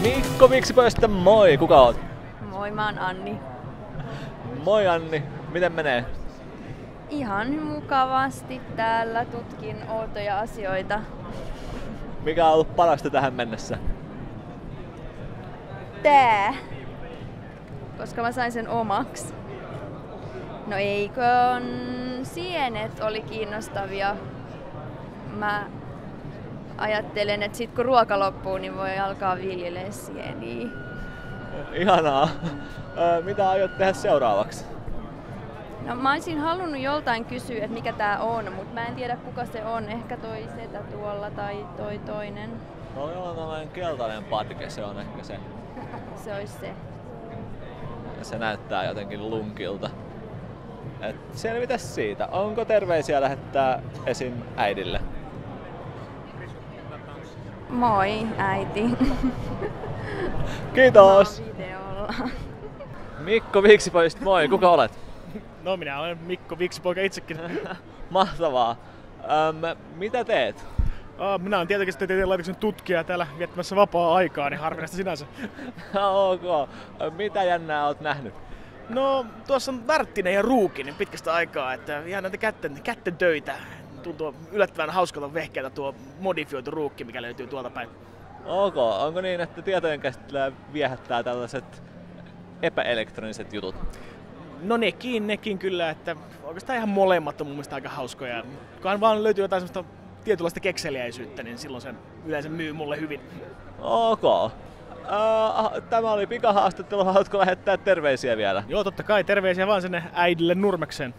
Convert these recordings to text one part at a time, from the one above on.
Mikko Viksipojasta, moi! Kuka oot? Moi, mä oon Anni. Moi Anni, miten menee? Ihan mukavasti täällä tutkin outoja asioita. Mikä on ollut parasta tähän mennessä? Tää! Koska mä sain sen omaks. No eikö sienet oli kiinnostavia. Mä ajattelen, että sit kun ruoka loppuu, niin voi alkaa viljelee sieniä. Ihanaa. Mitä aiot tehdä seuraavaksi? No mä olisin halunnut joltain kysyä, että mikä tää on, mutta mä en tiedä kuka se on. Ehkä toi setä tuolla tai toi toinen. No joo, on tällainen keltainen patke, se on ehkä se. Se olisi se. Se näyttää jotenkin lunkilta. Et selvitäs siitä. Onko terveisiä lähettää esim. Äidille? Moi, äiti. Kiitos! Videolla. Mikko Viksipojista, moi! Kuka olet? No minä olen Mikko Viksipoika itsekin. Mahtavaa. Mitä teet? Minä olen tieteellisen laitoksen tutkija täällä viettämässä vapaa-aikaa, niin harvinaista sinänsä. Ok. Mitä jännää oot nähnyt? No tuossa on Värttinen ja Ruukinen pitkästä aikaa, että ihan näitä kätten töitä. Tuntuu yllättävän hauskalta vehkeältä tuo modifioitu ruukki, mikä löytyy tuolta päin. Ok. Onko niin, että tietojen käsittelyä viehättää tällaiset epäelektroniset jutut? No nekin kyllä, että oikeastaan ihan molemmat on mun mielestä aika hauskoja. Kunhan vaan löytyy jotain semmoista tietynlaista kekseliäisyyttä, niin silloin se yleensä myy mulle hyvin. Ok. Tämä oli pikahaastattelu. Haluatko lähettää terveisiä vielä? Joo, totta kai. Terveisiä vaan sinne äidille Nurmekseen.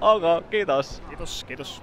Ok, kiitos. Kiitos.